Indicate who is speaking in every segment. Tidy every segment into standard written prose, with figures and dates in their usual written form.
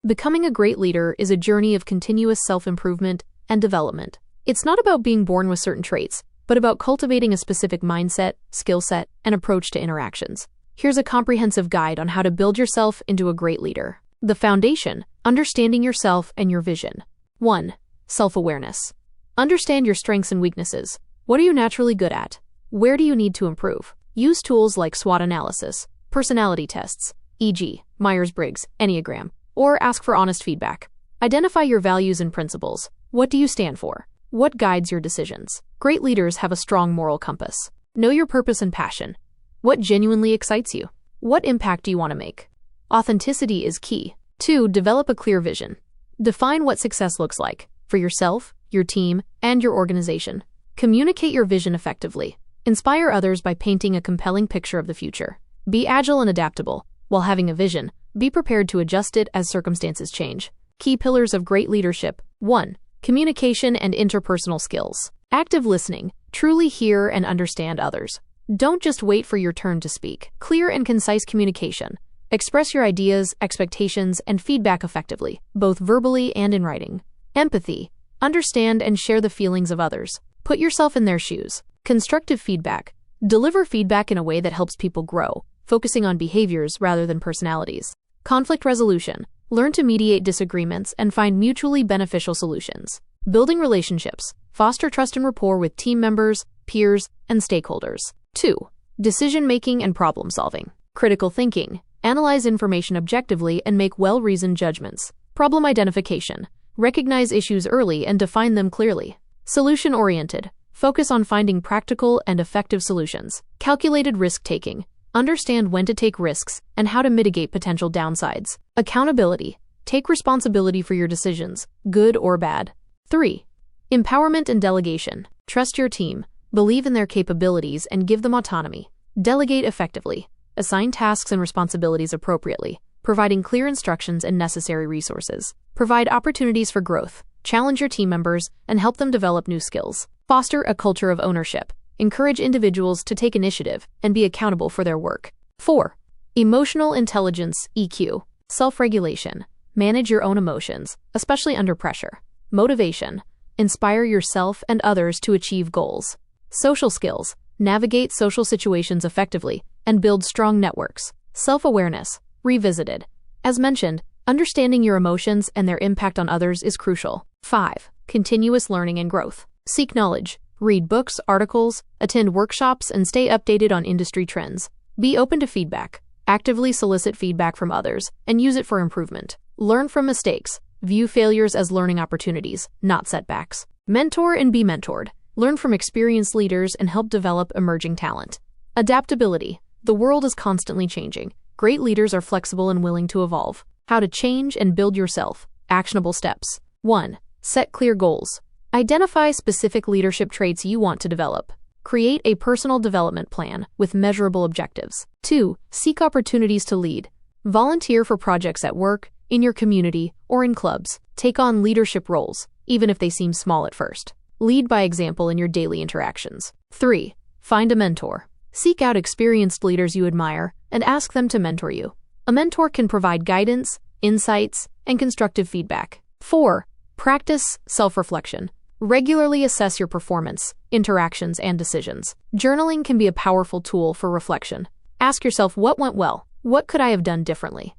Speaker 1: Becoming a great leader is a journey of continuous self-improvement and development. It's not about being born with certain traits, but about cultivating a specific mindset, skill set, and approach to interactions. Here's a comprehensive guide on how to build yourself into a great leader. The foundation: understanding yourself and your vision. 1. Self-awareness. Understand your strengths and weaknesses. What are you naturally good at? Where do you need to improve? Use tools like SWOT analysis, personality tests, e.g., Myers-Briggs, Enneagram, or ask for honest feedback. Identify your values and principles. What do you stand for? What guides your decisions? Great leaders have a strong moral compass. Know your purpose and passion. What genuinely excites you? What impact do you want to make? Authenticity is key. 2. Develop a clear vision. Define what success looks like for yourself, your team, and your organization. Communicate your vision effectively. Inspire others by painting a compelling picture of the future. Be agile and adaptable. While having a vision, be prepared to adjust it as circumstances change. Key pillars of great leadership. 1. Communication and interpersonal skills. Active listening. Truly hear and understand others. Don't just wait for your turn to speak. Clear and concise communication. Express your ideas, expectations, and feedback effectively, both verbally and in writing. Empathy. Understand and share the feelings of others. Put yourself in their shoes. Constructive feedback. Deliver feedback in a way that helps people grow, focusing on behaviors rather than personalities. Conflict resolution. Learn to mediate disagreements and find mutually beneficial solutions. Building relationships. Foster trust and rapport with team members, peers, and stakeholders. 2. Decision-making and problem-solving. Critical thinking. Analyze information objectively and make well-reasoned judgments. Problem identification. Recognize issues early and define them clearly. Solution-oriented. Focus on finding practical and effective solutions. Calculated risk-taking. Understand when to take risks and how to mitigate potential downsides. Accountability. Take responsibility for your decisions, good or bad. 3. Empowerment and delegation. Trust your team. Believe in their capabilities and give them autonomy. Delegate effectively. Assign tasks and responsibilities appropriately, providing clear instructions and necessary resources. Provide opportunities for growth. Challenge your team members and help them develop new skills. Foster a culture of ownership. Encourage individuals to take initiative and be accountable for their work. 4. Emotional intelligence, EQ. Self-regulation. Manage your own emotions, especially under pressure. Motivation. Inspire yourself and others to achieve goals. Social skills. Navigate social situations effectively and build strong networks. Self-awareness. Revisited. As mentioned, understanding your emotions and their impact on others is crucial. 5. Continuous learning and growth. Seek knowledge. Read books, articles, attend workshops, and stay updated on industry trends. Be open to feedback. Actively solicit feedback from others and use it for improvement. Learn from mistakes. View failures as learning opportunities, not setbacks. Mentor and be mentored. Learn from experienced leaders and help develop emerging talent. Adaptability. The world is constantly changing. Great leaders are flexible and willing to evolve. How to change and build yourself. Actionable steps. 1. Set clear goals. Identify specific leadership traits you want to develop. Create a personal development plan with measurable objectives. 2. Seek opportunities to lead. Volunteer for projects at work, in your community, or in clubs. Take on leadership roles, even if they seem small at first. Lead by example in your daily interactions. 3. Find a mentor. Seek out experienced leaders you admire and ask them to mentor you. A mentor can provide guidance, insights, and constructive feedback. 4. Practice self-reflection. Regularly assess your performance, interactions, and decisions. Journaling can be a powerful tool for reflection. Ask yourself what went well. What could I have done differently?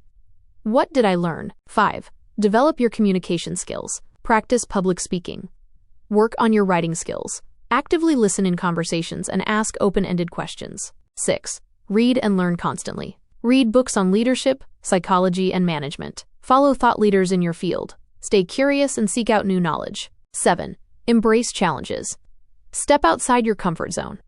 Speaker 1: What did I learn? 5. Develop your communication skills. Practice public speaking. Work on your writing skills. Actively listen in conversations and ask open-ended questions. 6. Read and learn constantly. Read books on leadership, psychology, and management. Follow thought leaders in your field. Stay curious and seek out new knowledge. 7. Embrace challenges. Step outside your comfort zone.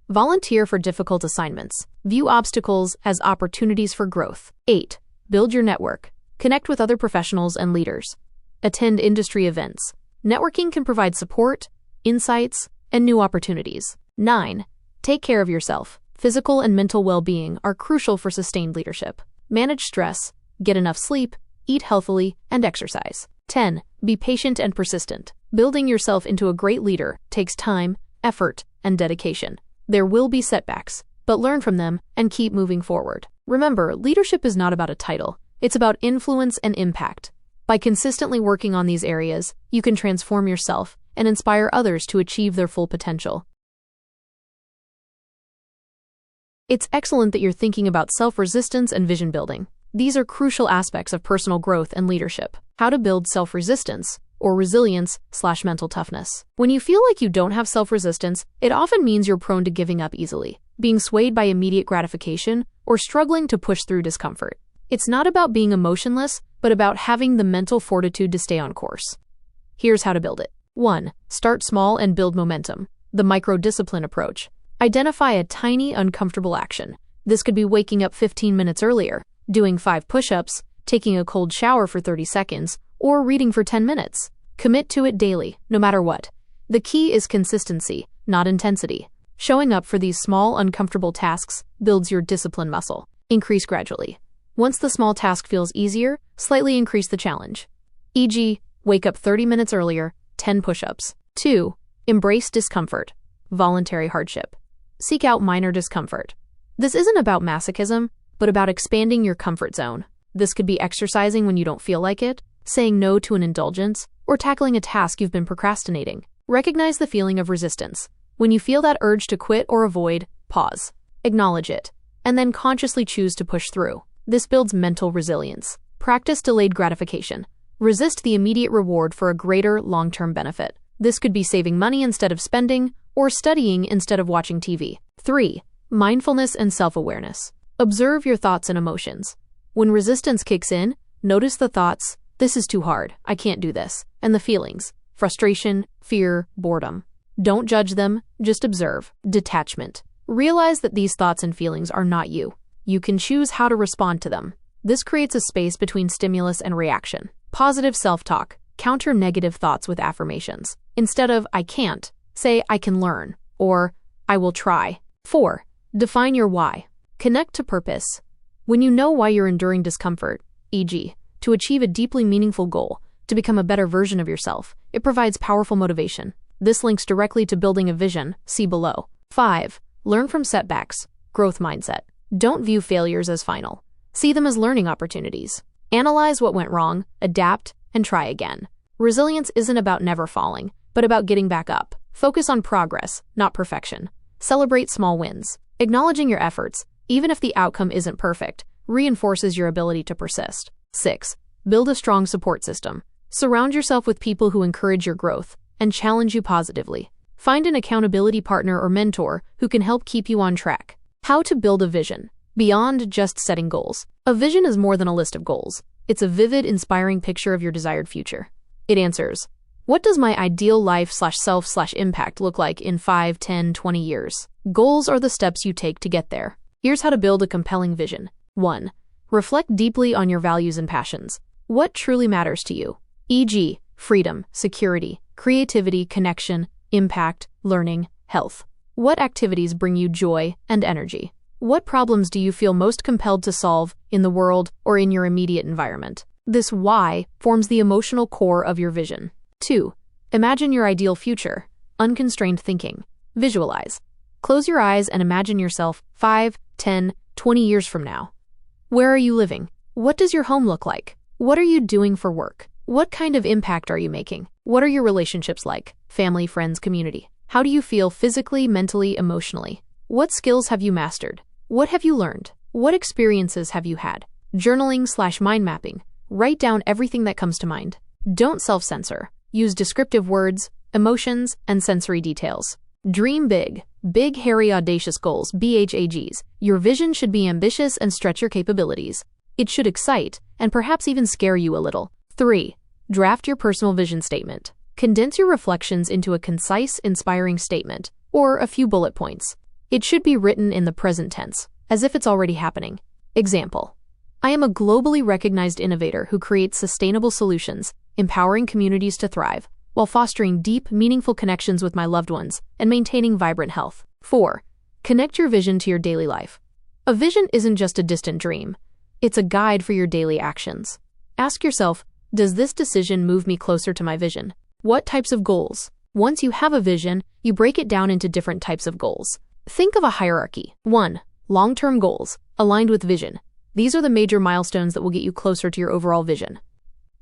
Speaker 1: Volunteer for difficult assignments. View obstacles as opportunities for growth. 8. Build your network. Connect with other professionals and leaders. Attend industry events. Networking can provide support, insights, and new opportunities. 9. Take care of yourself. Physical and mental well-being are crucial for sustained leadership. Manage stress, get enough sleep, eat healthily, and exercise. 10. Be patient and persistent. Building yourself into a great leader takes time, effort, and dedication. There will be setbacks, but learn from them and keep moving forward. Remember, leadership is not about a title. It's about influence and impact. By consistently working on these areas, you can transform yourself and inspire others to achieve their full potential. It's excellent that you're thinking about self-resistance and vision building. These are crucial aspects of personal growth and leadership. How to build self-resistance, or resilience/mental toughness. When you feel like you don't have self-resistance, it often means you're prone to giving up easily, being swayed by immediate gratification, or struggling to push through discomfort. It's not about being emotionless, but about having the mental fortitude to stay on course. Here's how to build it. 1. Start small and build momentum. The micro-discipline approach. Identify a tiny, uncomfortable action. This could be waking up 15 minutes earlier, doing 5 push-ups, taking a cold shower for 30 seconds, or reading for 10 minutes. Commit to it daily, no matter what. The key is consistency, not intensity. Showing up for these small, uncomfortable tasks builds your discipline muscle. Increase gradually. Once the small task feels easier, slightly increase the challenge. E.g., wake up 30 minutes earlier, 10 push-ups. 2. Embrace discomfort. Voluntary hardship. Seek out minor discomfort. This isn't about masochism, but about expanding your comfort zone. This could be exercising when you don't feel like it, saying no to an indulgence, or tackling a task you've been procrastinating. Recognize the feeling of resistance. When you feel that urge to quit or avoid, pause. Acknowledge it, and then consciously choose to push through. This builds mental resilience. Practice delayed gratification. Resist the immediate reward for a greater long-term benefit. This could be saving money instead of spending, or studying instead of watching TV. 3. Mindfulness and self-awareness. Observe your thoughts and emotions. When resistance kicks in, notice the thoughts, "This is too hard, I can't do this," and the feelings, frustration, fear, boredom. Don't judge them, just observe. Detachment. Realize that these thoughts and feelings are not you. You can choose how to respond to them. This creates a space between stimulus and reaction. Positive self-talk. Counter negative thoughts with affirmations. Instead of "I can't," say "I can learn," or "I will try." 4. Define your why. Connect to purpose. When you know why you're enduring discomfort, e.g., to achieve a deeply meaningful goal, to become a better version of yourself, it provides powerful motivation. This links directly to building a vision, see below. 5. Learn from setbacks. Growth mindset. Don't view failures as final. See them as learning opportunities. Analyze what went wrong, adapt, and try again. Resilience isn't about never falling, but about getting back up. Focus on progress, not perfection. Celebrate small wins. Acknowledging your efforts, even if the outcome isn't perfect, reinforces your ability to persist. 6. Build a strong support system. Surround yourself with people who encourage your growth and challenge you positively. Find an accountability partner or mentor who can help keep you on track. How to build a vision. Beyond just setting goals. A vision is more than a list of goals. It's a vivid, inspiring picture of your desired future. It answers, what does my ideal life/self/impact look like in 5, 10, 20 years? Goals are the steps you take to get there. Here's how to build a compelling vision. 1. Reflect deeply on your values and passions. What truly matters to you? E.g., freedom, security, creativity, connection, impact, learning, health. What activities bring you joy and energy? What problems do you feel most compelled to solve in the world or in your immediate environment? This why forms the emotional core of your vision. 2. Imagine your ideal future. Unconstrained thinking. Visualize. Close your eyes and imagine yourself 5, 10, 20 years from now. Where are you living? What does your home look like? What are you doing for work? What kind of impact are you making? What are your relationships like? Family, friends, community. How do you feel physically, mentally, emotionally? What skills have you mastered? What have you learned? What experiences have you had? Journaling/mind mapping. Write down everything that comes to mind. Don't self-censor. Use descriptive words, emotions, and sensory details. Dream big. Big, hairy, audacious goals, BHAGs. Your vision should be ambitious and stretch your capabilities. It should excite, and perhaps even scare you a little. 3. Draft your personal vision statement. Condense your reflections into a concise, inspiring statement, or a few bullet points. It should be written in the present tense, as if it's already happening. Example. I am a globally recognized innovator who creates sustainable solutions, empowering communities to thrive, while fostering deep, meaningful connections with my loved ones and maintaining vibrant health. 4. Connect your vision to your daily life. A vision isn't just a distant dream. It's a guide for your daily actions. Ask yourself, does this decision move me closer to my vision? What types of goals? Once you have a vision, you break it down into different types of goals. Think of a hierarchy. 1. Long-term goals, aligned with vision. These are the major milestones that will get you closer to your overall vision.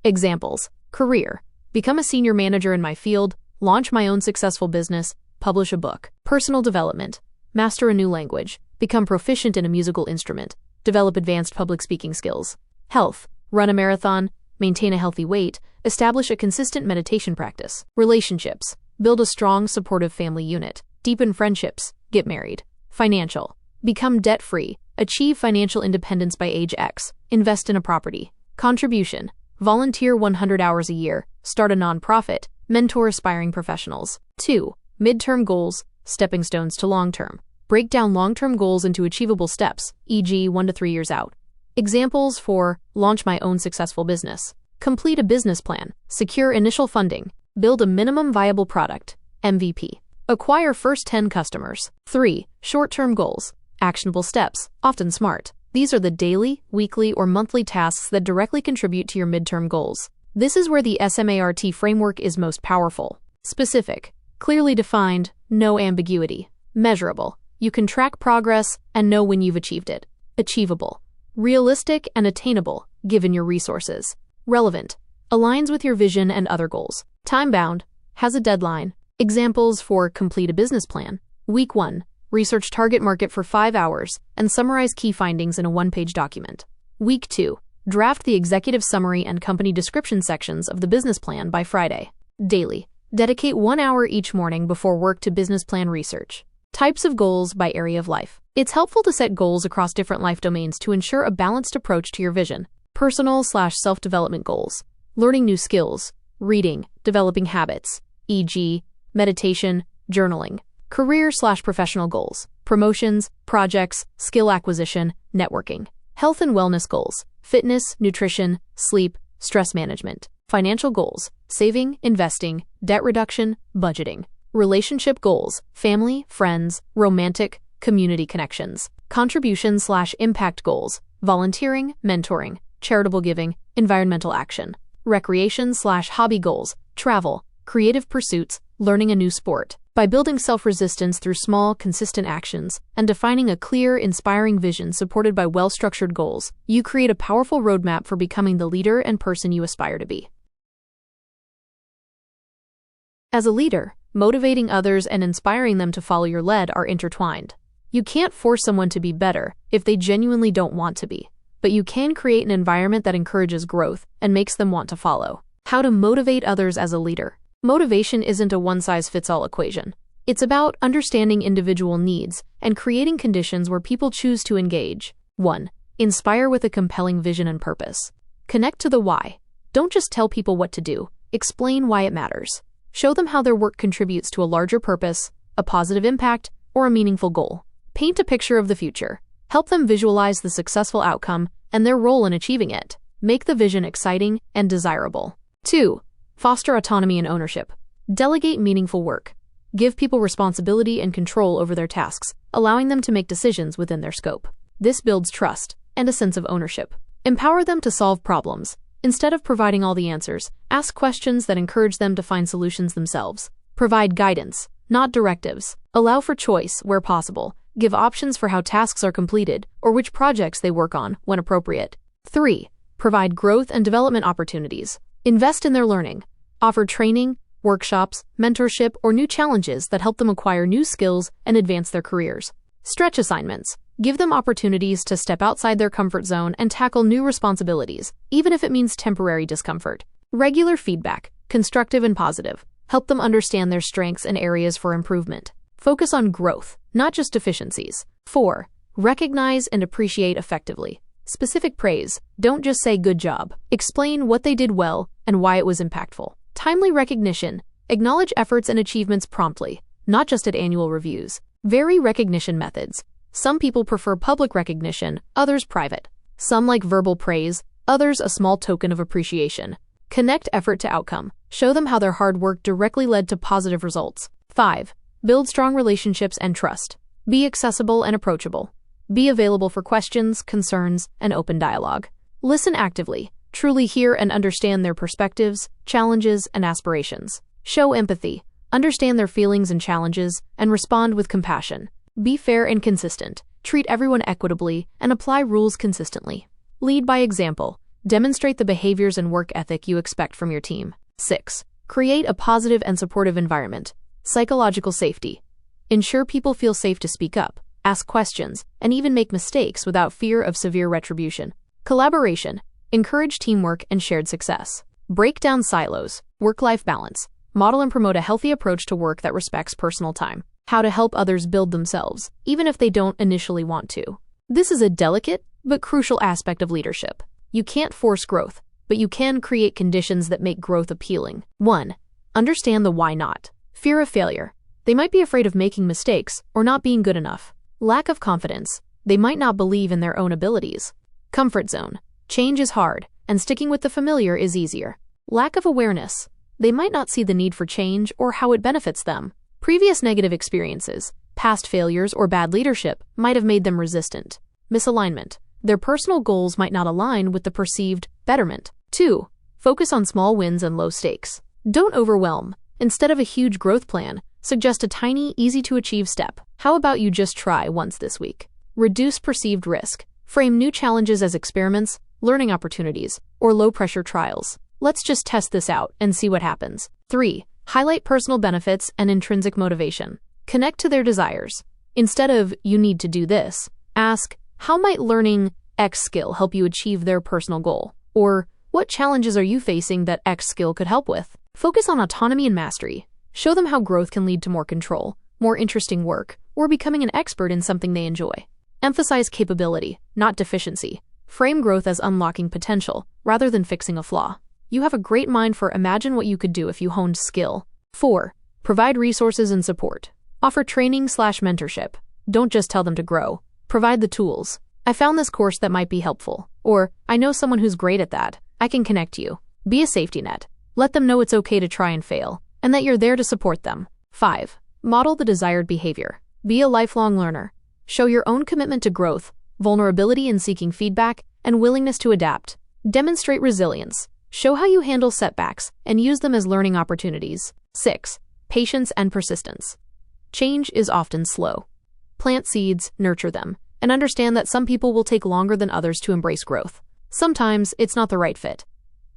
Speaker 1: Examples: career, become a senior manager in my field, launch my own successful business, publish a book. Personal development, master a new language, become proficient in a musical instrument, develop advanced public speaking skills. Health, run a marathon, maintain a healthy weight, establish a consistent meditation practice. Relationships, build a strong, supportive family unit, deepen friendships, get married. Financial, become debt-free, achieve financial independence by age X, invest in a property. Contribution, volunteer 100 hours a year, start a nonprofit, mentor aspiring professionals. 2. Midterm goals, stepping stones to long-term. Break down long-term goals into achievable steps, e.g. 1 to 3 years out. Examples for launch my own successful business, complete a business plan, secure initial funding, build a minimum viable product, MVP, acquire first 10 customers. 3. Short-term goals, actionable steps, often SMART. These are the daily, weekly, or monthly tasks that directly contribute to your midterm goals. This is where the SMART framework is most powerful. Specific, clearly defined, no ambiguity. Measurable, you can track progress and know when you've achieved it. Achievable, realistic and attainable, given your resources. Relevant, aligns with your vision and other goals. Time-bound, has a deadline. Examples for complete a business plan. Week 1, research target market for 5 hours and summarize key findings in a 1-page document. Week 2, draft the executive summary and company description sections of the business plan by Friday. Daily, dedicate 1 hour each morning before work to business plan research. Types of goals by area of life. It's helpful to set goals across different life domains to ensure a balanced approach to your vision. Personal/self-development goals, learning new skills, reading, developing habits, e.g., meditation, journaling. Career/professional goals, promotions, projects, skill acquisition, networking. Health and wellness goals, fitness, nutrition, sleep, stress management. Financial goals, saving, investing, debt reduction, budgeting. Relationship goals, family, friends, romantic, community connections. Contribution/impact goals, volunteering, mentoring, charitable giving, environmental action. Recreation/hobby goals, travel, creative pursuits, learning a new sport. By building self-resistance through small, consistent actions and defining a clear, inspiring vision supported by well-structured goals, you create a powerful roadmap for becoming the leader and person you aspire to be. As a leader, motivating others and inspiring them to follow your lead are intertwined. You can't force someone to be better if they genuinely don't want to be, but you can create an environment that encourages growth and makes them want to follow. How to motivate others as a leader. Motivation isn't a one-size-fits-all equation. It's about understanding individual needs and creating conditions where people choose to engage. 1. Inspire with a compelling vision and purpose. Connect to the why. Don't just tell people what to do. Explain why it matters. Show them how their work contributes to a larger purpose, a positive impact, or a meaningful goal. Paint a picture of the future. Help them visualize the successful outcome and their role in achieving it. Make the vision exciting and desirable. 2. Foster autonomy and ownership. Delegate meaningful work. Give people responsibility and control over their tasks, allowing them to make decisions within their scope. This builds trust and a sense of ownership. Empower them to solve problems. Instead of providing all the answers, ask questions that encourage them to find solutions themselves. Provide guidance, not directives. Allow for choice where possible. Give options for how tasks are completed or which projects they work on when appropriate. 3. Provide growth and development opportunities. Invest in their learning. Offer training, workshops, mentorship, or new challenges that help them acquire new skills and advance their careers. Stretch assignments. Give them opportunities to step outside their comfort zone and tackle new responsibilities, even if it means temporary discomfort. Regular feedback, constructive and positive. Help them understand their strengths and areas for improvement. Focus on growth, not just deficiencies. 4. Recognize and appreciate effectively. Specific praise. Don't just say good job. Explain what they did well and why it was impactful. Timely recognition. Acknowledge efforts and achievements promptly, not just at annual reviews. Vary recognition methods. Some people prefer public recognition, others private. Some like verbal praise, others a small token of appreciation. Connect effort to outcome. Show them how their hard work directly led to positive results. 5. Build strong relationships and trust. Be accessible and approachable. Be available for questions, concerns, and open dialogue. Listen actively. Truly hear and understand their perspectives, challenges, and aspirations. Show empathy. Understand their feelings and challenges, and respond with compassion. Be fair and consistent. treat everyone equitably, and apply rules consistently. Lead by example. Demonstrate the behaviors and work ethic you expect from your team. 6. Create a positive and supportive environment. Psychological safety. Ensure people feel safe to speak up, ask questions, and even make mistakes without fear of severe retribution. Collaboration. Encourage teamwork and shared success. Break down silos. Work-life balance. Model and promote a healthy approach to work that respects personal time. How to help others build themselves, even if they don't initially want to. This is a delicate but crucial aspect of leadership. You can't force growth, but you can create conditions that make growth appealing. 1. Understand the why not. Fear of failure. They might be afraid of making mistakes or not being good enough. Lack of confidence. They might not believe in their own abilities. Comfort zone. Change is hard, and sticking with the familiar is easier. Lack of awareness. They might not see the need for change or how it benefits them. Previous negative experiences, past failures, or bad leadership might have made them resistant. Misalignment. Their personal goals might not align with the perceived betterment. 2. Focus on small wins and low stakes. Don't overwhelm. Instead of a huge growth plan, suggest a tiny, easy-to-achieve step. How about you just try once this week? Reduce perceived risk. Frame new challenges as experiments, learning opportunities, or low-pressure trials. Let's just test this out and see what happens. 3. Highlight personal benefits and intrinsic motivation. Connect to their desires. Instead of, you need to do this, ask, how might learning X skill help you achieve their personal goal? Or, what challenges are you facing that X skill could help with? Focus on autonomy and mastery. Show them how growth can lead to more control, more interesting work, or becoming an expert in something they enjoy. Emphasize capability, not deficiency. Frame growth as unlocking potential, rather than fixing a flaw. You have a great mind for imagine what you could do if you honed skill. 4. Provide resources and support. Offer training/mentorship. Don't just tell them to grow. Provide the tools. I found this course that might be helpful. Or, I know someone who's great at that. I can connect you. Be a safety net. Let them know it's okay to try and fail, and that you're there to support them. 5. Model the desired behavior. Be a lifelong learner. Show your own commitment to growth, vulnerability in seeking feedback, and willingness to adapt. Demonstrate resilience. Show how you handle setbacks and use them as learning opportunities. 6. Patience and persistence. Change is often slow. Plant seeds, nurture them, and understand that some people will take longer than others to embrace growth. Sometimes it's not the right fit.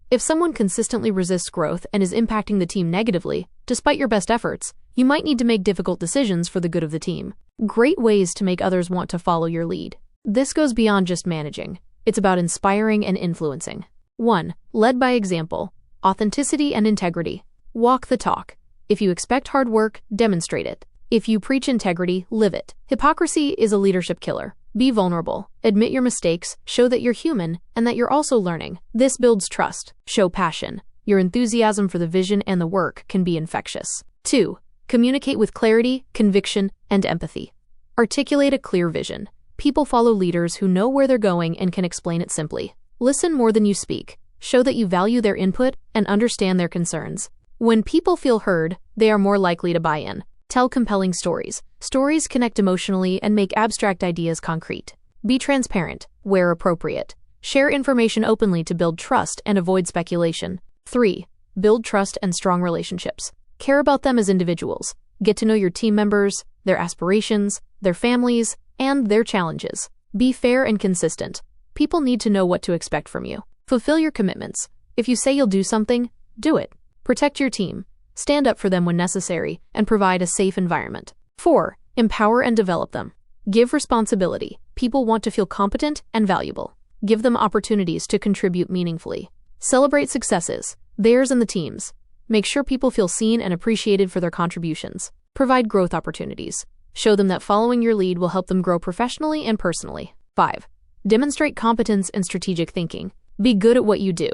Speaker 1: If someone consistently resists growth and is impacting the team negatively, despite your best efforts, you might need to make difficult decisions for the good of the team. Great ways to make others want to follow your lead. This goes beyond just managing. It's about inspiring and influencing. 1. Led by example. Authenticity and integrity. Walk the talk. If you expect hard work, demonstrate it. If you preach integrity, live it. Hypocrisy is a leadership killer. Be vulnerable. Admit your mistakes, show that you're human, and that you're also learning. This builds trust. Show passion. Your enthusiasm for the vision and the work can be infectious. 2. Communicate with clarity, conviction, and empathy. Articulate a clear vision. People follow leaders who know where they're going and can explain it simply. Listen more than you speak. Show that you value their input and understand their concerns. When people feel heard, they are more likely to buy in. Tell compelling stories. Stories connect emotionally and make abstract ideas concrete. Be transparent, where appropriate. Share information openly to build trust and avoid speculation. 3. Build trust and strong relationships. Care about them as individuals. Get to know your team members, their aspirations, their families, and their challenges. Be fair and consistent. People need to know what to expect from you. Fulfill your commitments. If you say you'll do something, do it. Protect your team. Stand up for them when necessary, and provide a safe environment. 4. Empower and develop them. Give responsibility. People want to feel competent and valuable. Give them opportunities to contribute meaningfully. Celebrate successes, theirs and the team's. Make sure people feel seen and appreciated for their contributions. Provide growth opportunities. Show them that following your lead will help them grow professionally and personally. 5. Demonstrate competence and strategic thinking. Be good at what you do.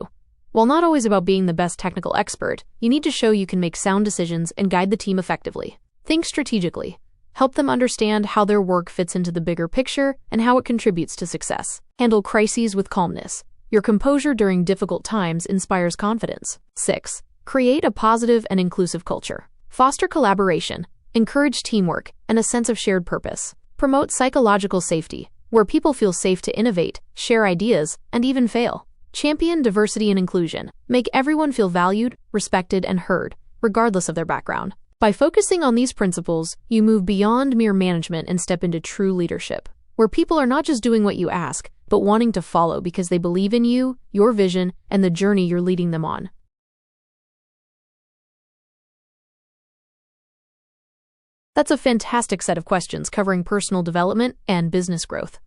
Speaker 1: While not always about being the best technical expert, you need to show you can make sound decisions and guide the team effectively. Think strategically. Help them understand how their work fits into the bigger picture and how it contributes to success. Handle crises with calmness. Your composure during difficult times inspires confidence. 6. Create a positive and inclusive culture. Foster collaboration. Encourage teamwork and a sense of shared purpose. Promote psychological safety, where people feel safe to innovate, share ideas, and even fail. Champion diversity and inclusion. Make everyone feel valued, respected, and heard, regardless of their background. By focusing on these principles, you move beyond mere management and step into true leadership, where people are not just doing what you ask, but wanting to follow because they believe in you, your vision, and the journey you're leading them on. That's a fantastic set of questions covering personal development and business growth.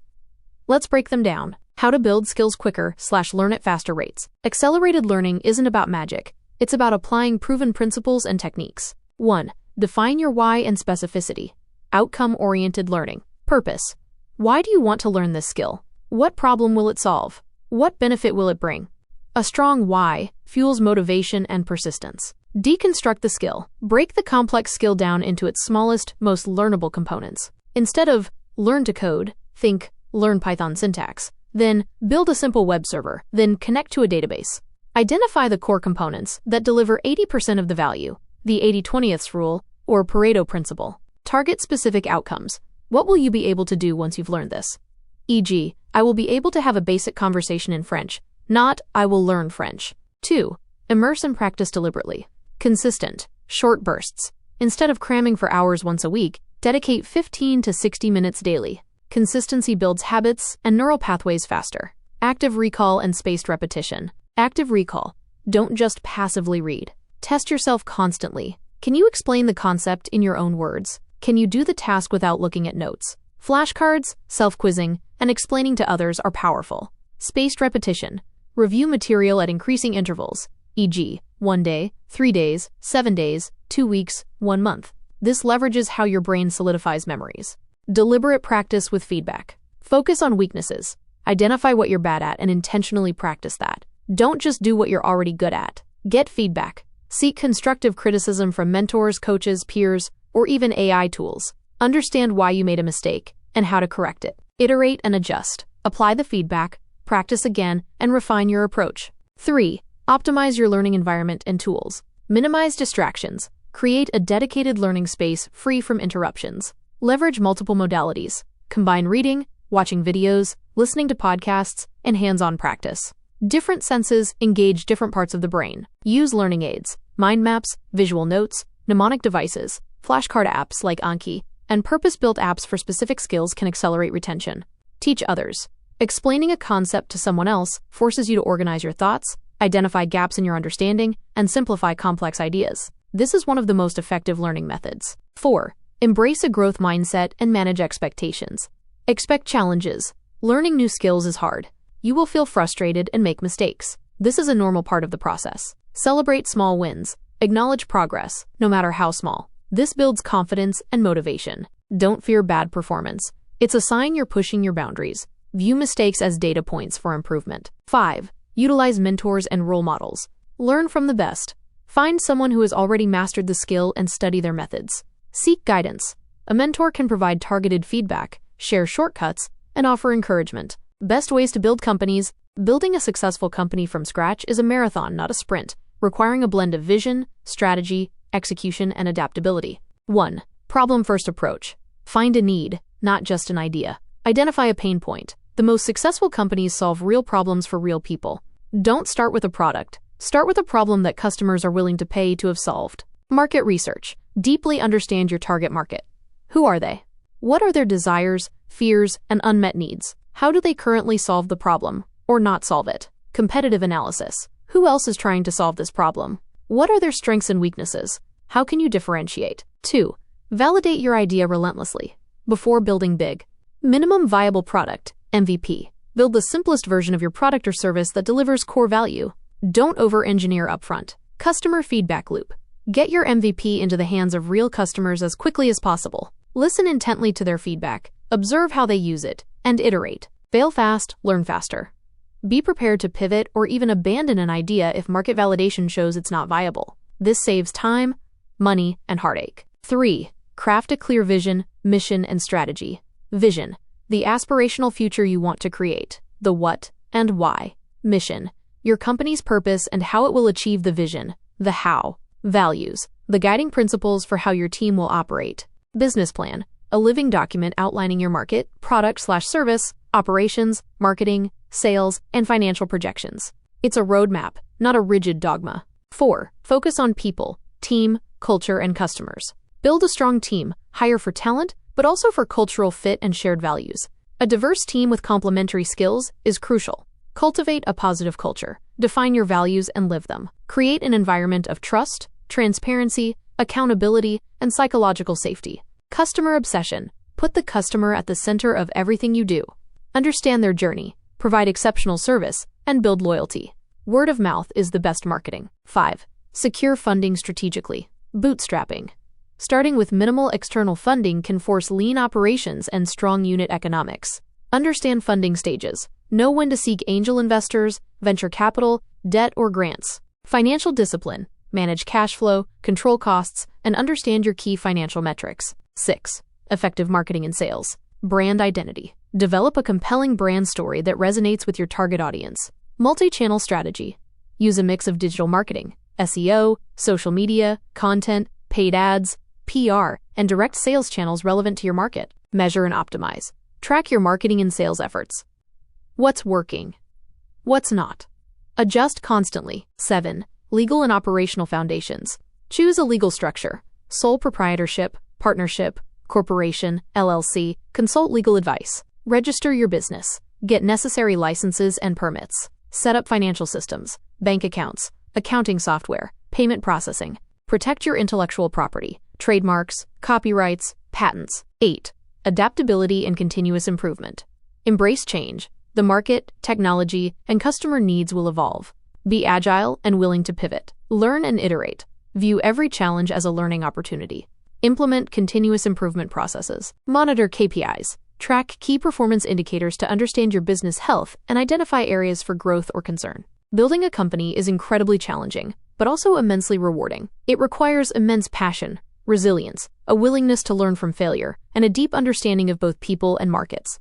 Speaker 1: Let's break them down. How to build skills quicker/learn at faster rates. Accelerated learning isn't about magic. It's about applying proven principles and techniques. 1. Define your why and specificity. Outcome-oriented learning. Purpose. Why do you want to learn this skill? What problem will it solve? What benefit will it bring? A strong why fuels motivation and persistence. Deconstruct the skill. Break the complex skill down into its smallest, most learnable components. Instead of learn to code, think learn Python syntax. Then build a simple web server. Then connect to a database. Identify the core components that deliver 80% of the value, the 80/20 rule, or Pareto principle. Target specific outcomes. What will you be able to do once you've learned this? E.g., I will be able to have a basic conversation in French, not I will learn French. 2. Immerse and practice deliberately. Consistent, short bursts. Instead of cramming for hours once a week, dedicate 15 to 60 minutes daily. Consistency builds habits and neural pathways faster. Active recall and spaced repetition. Active recall. Don't just passively read. Test yourself constantly. Can you explain the concept in your own words? Can you do the task without looking at notes? Flashcards, self-quizzing, and explaining to others are powerful. Spaced repetition. Review material at increasing intervals, e.g., 1 day, 3 days, 7 days, 2 weeks, 1 month. This leverages how your brain solidifies memories. Deliberate practice with feedback. Focus on weaknesses. Identify what you're bad at and intentionally practice that. Don't just do what you're already good at. Get feedback. Seek constructive criticism from mentors, coaches, peers, or even AI tools. Understand why you made a mistake and how to correct it. Iterate and adjust. Apply the feedback, practice again, and refine your approach. 3. Optimize your learning environment and tools. Minimize distractions. Create a dedicated learning space free from interruptions. Leverage multiple modalities. Combine reading, watching videos, listening to podcasts, and hands-on practice. Different senses engage different parts of the brain. Use learning aids, mind maps, visual notes, mnemonic devices, flashcard apps like Anki, and purpose-built apps for specific skills can accelerate retention. Teach others. Explaining a concept to someone else forces you to organize your thoughts, identify gaps in your understanding, and simplify complex ideas. This is one of the most effective learning methods. 4. Embrace a growth mindset and manage expectations. Expect challenges. Learning new skills is hard. You will feel frustrated and make mistakes. This is a normal part of the process. Celebrate small wins. Acknowledge progress, no matter how small. This builds confidence and motivation. Don't fear bad performance. It's a sign you're pushing your boundaries. View mistakes as data points for improvement. 5. Utilize mentors and role models. Learn from the best. Find someone who has already mastered the skill and study their methods. Seek guidance. A mentor can provide targeted feedback, share shortcuts, and offer encouragement. Best ways to build companies. Building a successful company from scratch is a marathon, not a sprint, requiring a blend of vision, strategy, execution, and adaptability. 1. Problem-first approach. Find a need, not just an idea. Identify a pain point. The most successful companies solve real problems for real people. Don't start with a product. Start with a problem that customers are willing to pay to have solved. Market research. Deeply understand your target market. Who are they? What are their desires, fears, and unmet needs? How do they currently solve the problem, or not solve it? Competitive analysis. Who else is trying to solve this problem? What are their strengths and weaknesses? How can you differentiate? 2. Validate your idea relentlessly. Before building big. Minimum viable product, MVP. Build the simplest version of your product or service that delivers core value. Don't over-engineer upfront. Customer feedback loop. Get your MVP into the hands of real customers as quickly as possible. Listen intently to their feedback. Observe how they use it, and iterate. Fail fast, learn faster. Be prepared to pivot or even abandon an idea if market validation shows it's not viable. This saves time, money, and heartache. 3. Craft a clear vision, mission, and strategy. Vision. The aspirational future you want to create. The what and why. Mission. Your company's purpose and how it will achieve the vision. The how. Values. The guiding principles for how your team will operate. Business plan. A living document outlining your market, product/service, operations, marketing, sales, and financial projections. It's a roadmap, not a rigid dogma. 4. Focus on people, team, culture, and customers. Build a strong team. Hire for talent, but also for cultural fit and shared values. A diverse team with complementary skills is crucial. Cultivate a positive culture. Define your values and live them. Create an environment of trust, transparency, accountability, and psychological safety. Customer obsession. Put the customer at the center of everything you do. Understand their journey, provide exceptional service, and build loyalty. Word of mouth is the best marketing. 5. Secure funding strategically. Bootstrapping. Starting with minimal external funding can force lean operations and strong unit economics. Understand funding stages. Know when to seek angel investors, venture capital, debt, or grants. Financial discipline. Manage cash flow, control costs, and understand your key financial metrics. 6. Effective marketing and sales. Brand identity. Develop a compelling brand story that resonates with your target audience. Multi-channel strategy. Use a mix of digital marketing, SEO, social media, content, paid ads, PR, and direct sales channels relevant to your market. Measure and optimize. Track your marketing and sales efforts. What's working? What's not? Adjust constantly. 7. Legal and operational foundations. Choose a legal structure. Sole proprietorship, partnership, corporation, LLC. Consult legal advice. Register your business. Get necessary licenses and permits. Set up financial systems, bank accounts, accounting software, payment processing. Protect your intellectual property, trademarks, copyrights, patents. 8. Adaptability and continuous improvement. Embrace change. The market, technology, and customer needs will evolve. Be agile and willing to pivot. Learn and iterate. View every challenge as a learning opportunity. Implement continuous improvement processes. Monitor KPIs. Track key performance indicators to understand your business health and identify areas for growth or concern. Building a company is incredibly challenging, but also immensely rewarding. It requires immense passion, resilience, a willingness to learn from failure, and a deep understanding of both people and markets.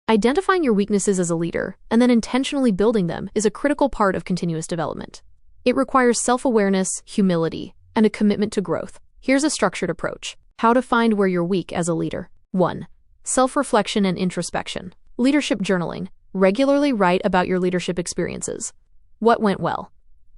Speaker 1: Identifying your weaknesses as a leader and then intentionally building them is a critical part of continuous development. It requires self-awareness, humility, and a commitment to growth. Here's a structured approach. How to find where you're weak as a leader. 1. Self-reflection and introspection. Leadership journaling. Regularly write about your leadership experiences. What went well?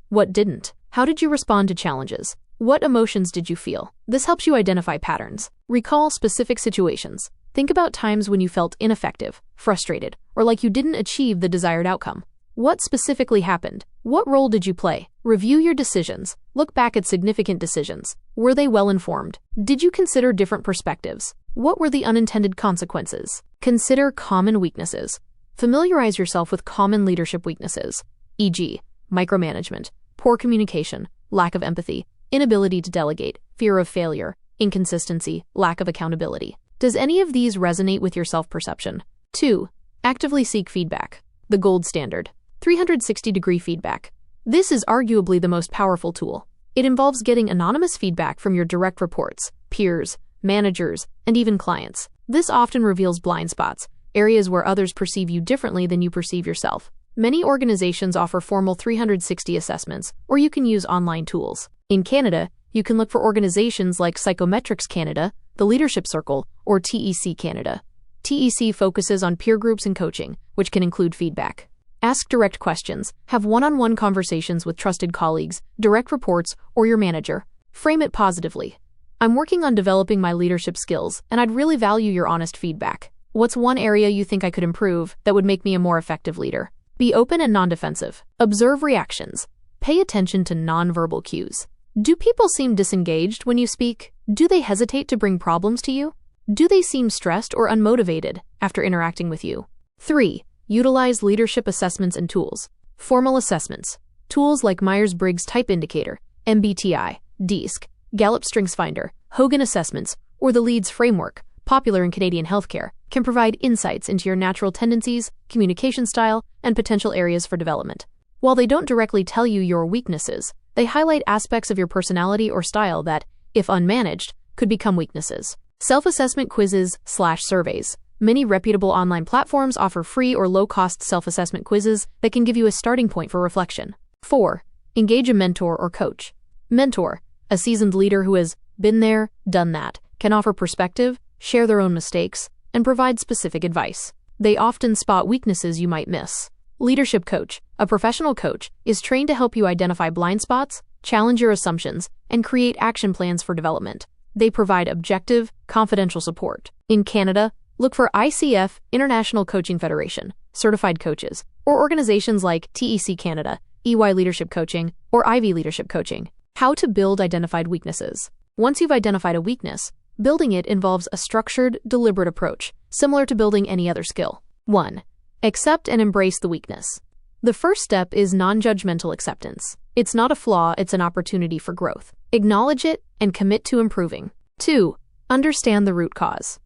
Speaker 1: What didn't? How did you respond to challenges? What emotions did you feel? This helps you identify patterns. Recall specific situations. Think about times when you felt ineffective, frustrated, or like you didn't achieve the desired outcome. What specifically happened? What role did you play? Review your decisions. Look back at significant decisions. Were they well informed? Did you consider different perspectives? What were the unintended consequences? Consider common weaknesses. Familiarize yourself with common leadership weaknesses, e.g., micromanagement, poor communication, lack of empathy, inability to delegate, fear of failure, inconsistency, lack of accountability. Does any of these resonate with your self-perception? 2. Actively seek feedback. The gold standard. 360-degree feedback. This is arguably the most powerful tool. It involves getting anonymous feedback from your direct reports, peers, managers, and even clients. This often reveals blind spots, areas where others perceive you differently than you perceive yourself. Many organizations offer formal 360 assessments, or you can use online tools. In Canada, you can look for organizations like Psychometrics Canada, the Leadership Circle, or TEC Canada. TEC focuses on peer groups and coaching, which can include feedback. Ask direct questions, have one-on-one conversations with trusted colleagues, direct reports, or your manager. Frame it positively. I'm working on developing my leadership skills, and I'd really value your honest feedback. What's one area you think I could improve that would make me a more effective leader? Be open and non-defensive. Observe reactions. Pay attention to nonverbal cues. Do people seem disengaged when you speak? Do they hesitate to bring problems to you? Do they seem stressed or unmotivated after interacting with you? 3. Utilize leadership assessments and tools. Formal assessments. Tools like Myers-Briggs Type Indicator, MBTI, DISC, Gallup StrengthsFinder, Hogan Assessments, or the LEADS framework, popular in Canadian healthcare, can provide insights into your natural tendencies, communication style, and potential areas for development. While they don't directly tell you your weaknesses, they highlight aspects of your personality or style that, if unmanaged, could become weaknesses. Self-assessment quizzes/surveys. Many reputable online platforms offer free or low-cost self-assessment quizzes that can give you a starting point for reflection. 4. Engage a mentor or coach. Mentor, a seasoned leader who has been there, done that, can offer perspective, share their own mistakes, and provide specific advice. They often spot weaknesses you might miss. Leadership coach, a professional coach, is trained to help you identify blind spots, challenge your assumptions, and create action plans for development. They provide objective, confidential support. In Canada, Look for ICF, International Coaching Federation, certified coaches, or organizations like TEC Canada, EY Leadership Coaching, or Ivy Leadership Coaching. How to build identified weaknesses. Once you've identified a weakness, building it involves a structured, deliberate approach, similar to building any other skill. 1. Accept and embrace the weakness. The first step is non-judgmental acceptance. It's not a flaw, it's an opportunity for growth. Acknowledge it and commit to improving. 2. Understand the root cause.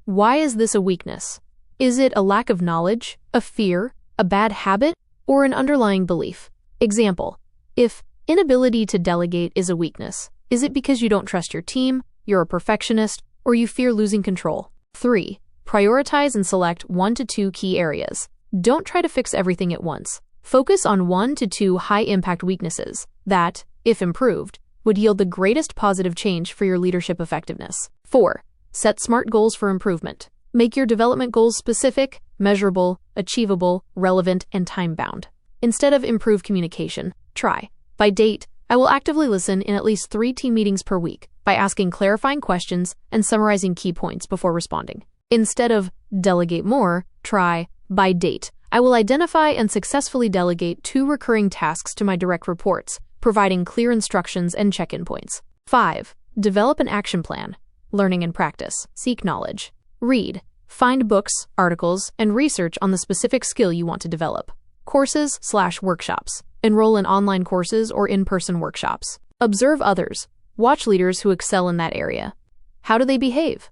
Speaker 1: Why is this a weakness? Is it a lack of knowledge, a fear, a bad habit, or an underlying belief? Example: if inability to delegate is a weakness, is it because you don't trust your team, you're a perfectionist, or you fear losing control? 3. Prioritize and select 1 to 2 key areas. Don't try to fix everything at once. Focus on 1 to 2 high-impact weaknesses that, if improved, would yield the greatest positive change for your leadership effectiveness. 4. Set SMART goals for improvement. Make your development goals specific, measurable, achievable, relevant, and time-bound. Instead of improve communication, try. By date, I will actively listen in at least 3 team meetings per week by asking clarifying questions and summarizing key points before responding. Instead of delegate more, try. By date, I will identify and successfully delegate 2 recurring tasks to my direct reports, providing clear instructions and check-in points. 5. Develop an action plan. Learning and practice. Seek knowledge. Read. Find books, articles, and research on the specific skill you want to develop. Courses/workshops. Enroll in online courses or in-person workshops. Observe others. Watch leaders who excel in that area. How do they behave?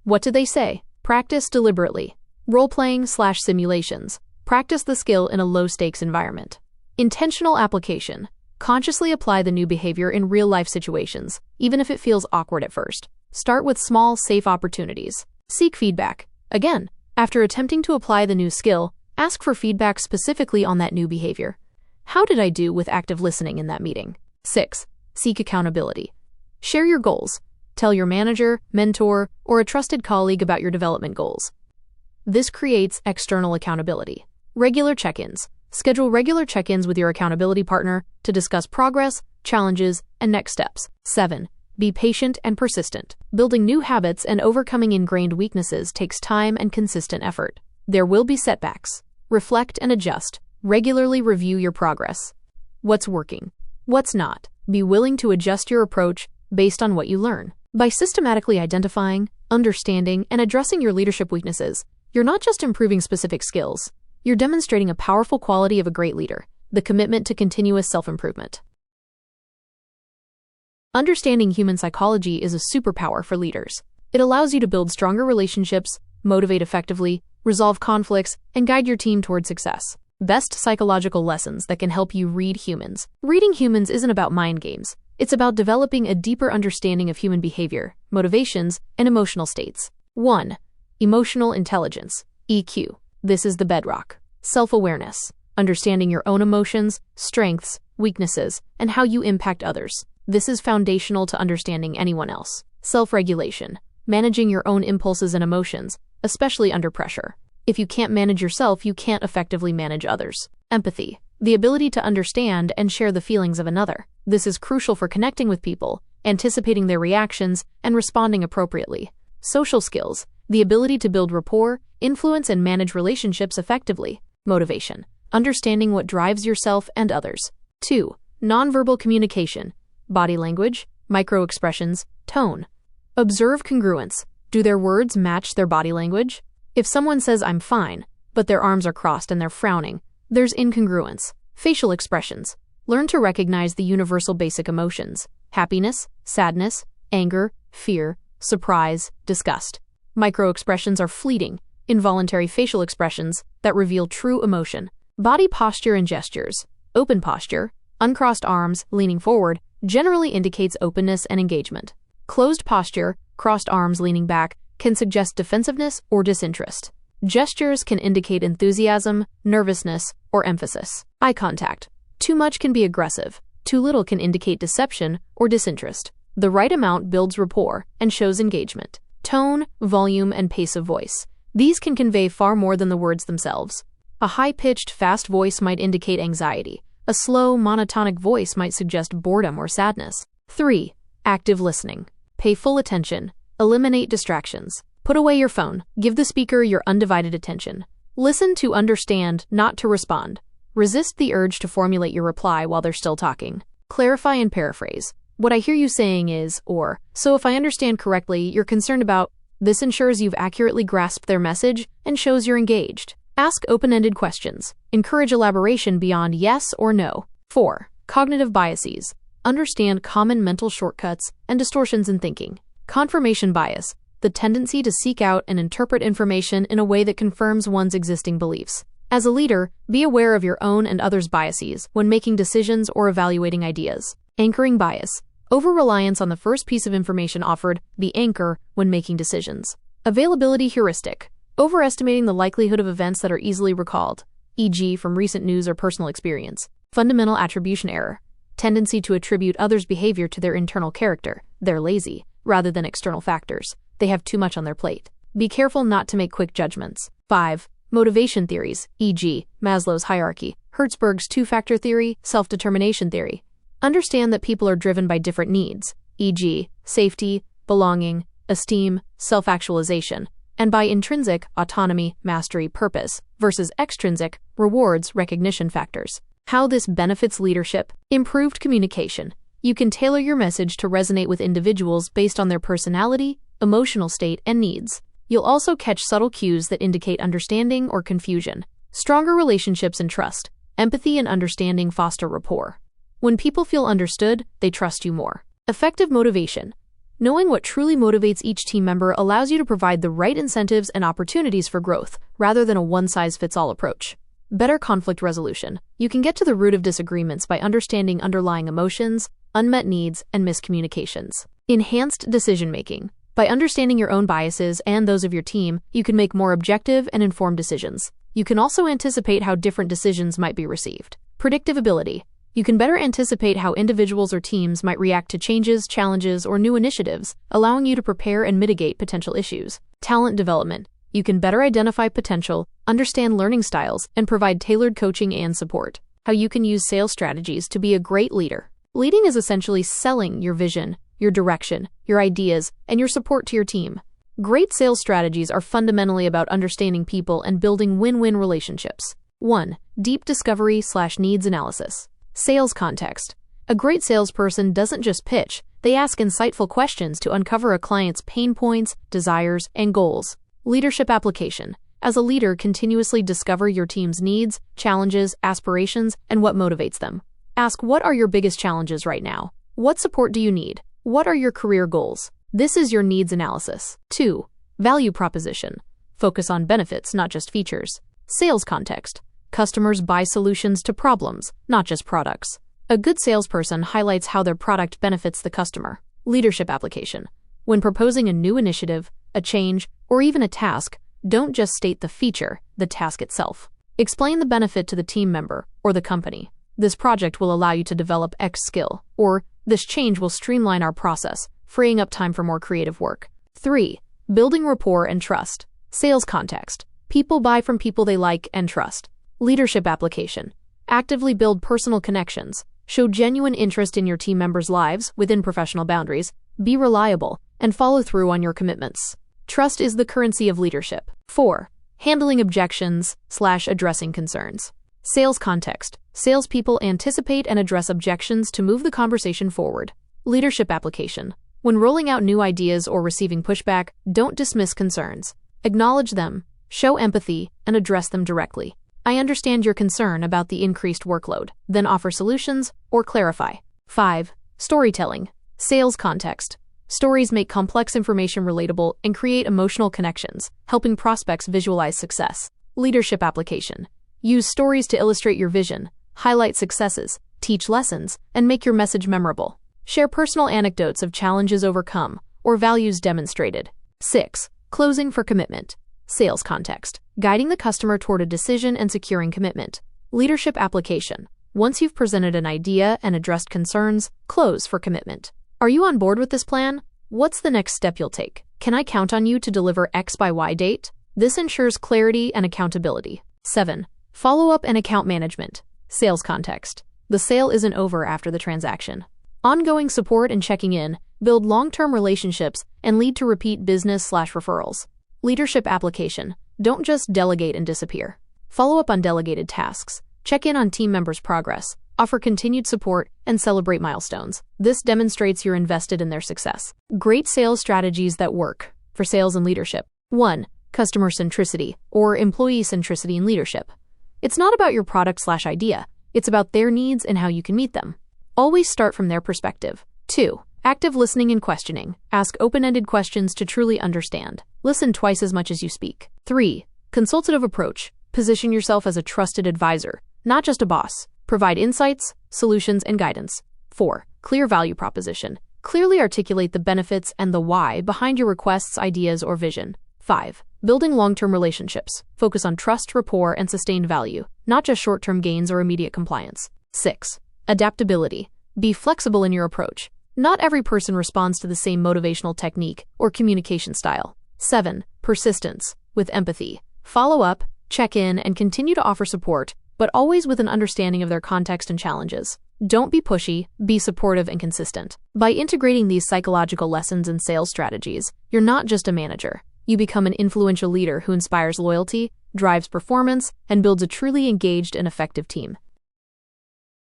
Speaker 1: What do they say? Practice deliberately. Role-playing/simulations. Practice the skill in a low-stakes environment. Intentional application. Consciously apply the new behavior in real-life situations, even if it feels awkward at first. Start with small, safe opportunities. Seek feedback. Again, after attempting to apply the new skill, ask for feedback specifically on that new behavior. How did I do with active listening in that meeting? 6. Seek accountability. Share your goals. Tell your manager, mentor, or a trusted colleague about your development goals. This creates external accountability. Regular check-ins. Schedule regular check-ins with your accountability partner to discuss progress, challenges, and next steps. 7. Be patient and persistent. Building new habits and overcoming ingrained weaknesses takes time and consistent effort. There will be setbacks. Reflect and adjust. Regularly review your progress. What's working? What's not? Be willing to adjust your approach based on what you learn. By systematically identifying, understanding, and addressing your leadership weaknesses, you're not just improving specific skills, you're demonstrating a powerful quality of a great leader, the commitment to continuous self-improvement. Understanding human psychology is a superpower for leaders. It allows you to build stronger relationships, motivate effectively, resolve conflicts, and guide your team toward success. Best psychological lessons that can help you read humans. Reading humans isn't about mind games. It's about developing a deeper understanding of human behavior, motivations, and emotional states. 1. Emotional intelligence, EQ. This is the bedrock. Self-awareness. Understanding your own emotions, strengths, weaknesses, and how you impact others. This is foundational to understanding anyone else. Self-regulation. Managing your own impulses and emotions, especially under pressure. If you can't manage yourself, you can't effectively manage others. Empathy. The ability to understand and share the feelings of another. This is crucial for connecting with people, anticipating their reactions, and responding appropriately. Social skills. The ability to build rapport, influence, and manage relationships effectively. Motivation. Understanding what drives yourself and others. 2. Nonverbal communication. Body language, micro-expressions, tone. Observe congruence. Do their words match their body language? If someone says, "I'm fine," but their arms are crossed and they're frowning, there's incongruence. Facial expressions. Learn to recognize the universal basic emotions: happiness, sadness, anger, fear, surprise, disgust. Micro-expressions are fleeting, involuntary facial expressions that reveal true emotion. Body posture and gestures. Open posture, uncrossed arms, leaning forward, generally indicates openness and engagement. Closed posture, crossed arms leaning back, can suggest defensiveness or disinterest. Gestures can indicate enthusiasm, nervousness, or emphasis. Eye contact. Too much can be aggressive. Too little can indicate deception or disinterest. The right amount builds rapport and shows engagement. Tone, volume, and pace of voice. These can convey far more than the words themselves. A high-pitched, fast voice might indicate anxiety. A slow, monotonic voice might suggest boredom or sadness. 3. Active listening. Pay full attention. Eliminate distractions. Put away your phone. Give the speaker your undivided attention. Listen to understand, not to respond. Resist the urge to formulate your reply while they're still talking. Clarify and paraphrase. What I hear you saying is, or, so if I understand correctly, you're concerned about. This ensures you've accurately grasped their message and shows you're engaged. Ask open-ended questions. Encourage elaboration beyond yes or no. 4. Cognitive biases. Understand common mental shortcuts and distortions in thinking. Confirmation bias. The tendency to seek out and interpret information in a way that confirms one's existing beliefs. As a leader, be aware of your own and others' biases when making decisions or evaluating ideas. Anchoring bias. Over-reliance on the first piece of information offered, the anchor, when making decisions. Availability heuristic. Overestimating the likelihood of events that are easily recalled, e.g. from recent news or personal experience. Fundamental attribution error. Tendency to attribute others' behavior to their internal character. They're lazy, rather than external factors. They have too much on their plate. Be careful not to make quick judgments. 5. Motivation theories, e.g., Maslow's hierarchy, Hertzberg's two-factor theory, self-determination theory. Understand that people are driven by different needs, e.g., safety, belonging, esteem, self-actualization, and by intrinsic, autonomy, mastery, purpose, versus extrinsic, rewards, recognition factors. How this benefits leadership. Improved communication. You can tailor your message to resonate with individuals based on their personality, emotional state, and needs. You'll also catch subtle cues that indicate understanding or confusion. Stronger relationships and trust. Empathy and understanding foster rapport. When people feel understood, they trust you more. Effective motivation. Knowing what truly motivates each team member allows you to provide the right incentives and opportunities for growth, rather than a one-size-fits-all approach. Better conflict resolution. You can get to the root of disagreements by understanding underlying emotions, unmet needs, and miscommunications. Enhanced decision-making. By understanding your own biases and those of your team, you can make more objective and informed decisions. You can also anticipate how different decisions might be received. Predictive ability. You can better anticipate how individuals or teams might react to changes, challenges, or new initiatives, allowing you to prepare and mitigate potential issues. Talent development. You can better identify potential, understand learning styles, and provide tailored coaching and support. How you can use sales strategies to be a great leader. Leading is essentially selling your vision, your direction, your ideas, and your support to your team. Great sales strategies are fundamentally about understanding people and building win-win relationships. 1. Deep discovery/needs analysis. Sales context. A great salesperson doesn't just pitch, they ask insightful questions to uncover a client's pain points, desires, and goals. Leadership application. As a leader, continuously discover your team's needs, challenges, aspirations, and what motivates them. Ask, what are your biggest challenges right now? What support do you need? What are your career goals? This is your needs analysis. 2. Value proposition. Focus on benefits, not just features. Sales context. Customers buy solutions to problems, not just products. A good salesperson highlights how their product benefits the customer. Leadership application. When proposing a new initiative, a change, or even a task, don't just state the feature, the task itself. Explain the benefit to the team member or the company. This project will allow you to develop X skill, or this change will streamline our process, freeing up time for more creative work. 3. Building rapport and trust. Sales context. People buy from people they like and trust. Leadership application. Actively build personal connections. Show genuine interest in your team members' lives within professional boundaries. Be reliable and follow through on your commitments. Trust is the currency of leadership. 4. Handling objections/addressing concerns. Sales context. Salespeople anticipate and address objections to move the conversation forward. Leadership application. When rolling out new ideas or receiving pushback, don't dismiss concerns. Acknowledge them, show empathy, and address them directly. I understand your concern about the increased workload. Then offer solutions or clarify. 5. Storytelling. Sales context. Stories make complex information relatable and create emotional connections, helping prospects visualize success. Leadership application. Use stories to illustrate your vision, highlight successes, teach lessons, and make your message memorable. Share personal anecdotes of challenges overcome or values demonstrated. 6. Closing for commitment. Sales context. Guiding the customer toward a decision and securing commitment. Leadership application. Once you've presented an idea and addressed concerns, close for commitment. Are you on board with this plan? What's the next step you'll take? Can I count on you to deliver X by Y date? This ensures clarity and accountability. 7. Follow-up and account management. Sales context. The sale isn't over after the transaction. Ongoing support and checking in build long-term relationships and lead to repeat business/referrals. Leadership application. Don't just delegate and disappear. Follow up on delegated tasks. Check in on team members' progress. Offer continued support and celebrate milestones. This demonstrates you're invested in their success. Great sales strategies that work for sales and leadership. 1. Customer centricity or employee centricity in leadership. It's not about your product/idea. It's about their needs and how you can meet them. Always start from their perspective. 2. Active listening and questioning. Ask open-ended questions to truly understand. Listen twice as much as you speak. 3. Consultative approach. Position yourself as a trusted advisor, not just a boss. Provide insights, solutions, and guidance. 4. Clear value proposition. Clearly articulate the benefits and the why behind your requests, ideas, or vision. 5. Building long-term relationships. Focus on trust, rapport, and sustained value, not just short-term gains or immediate compliance. 6. Adaptability. Be flexible in your approach. Not every person responds to the same motivational technique or communication style. 7. Persistence. With empathy. Follow up, check in, and continue to offer support, but always with an understanding of their context and challenges. Don't be pushy, be supportive and consistent. By integrating these psychological lessons in sales strategies, you're not just a manager. You become an influential leader who inspires loyalty, drives performance, and builds a truly engaged and effective team.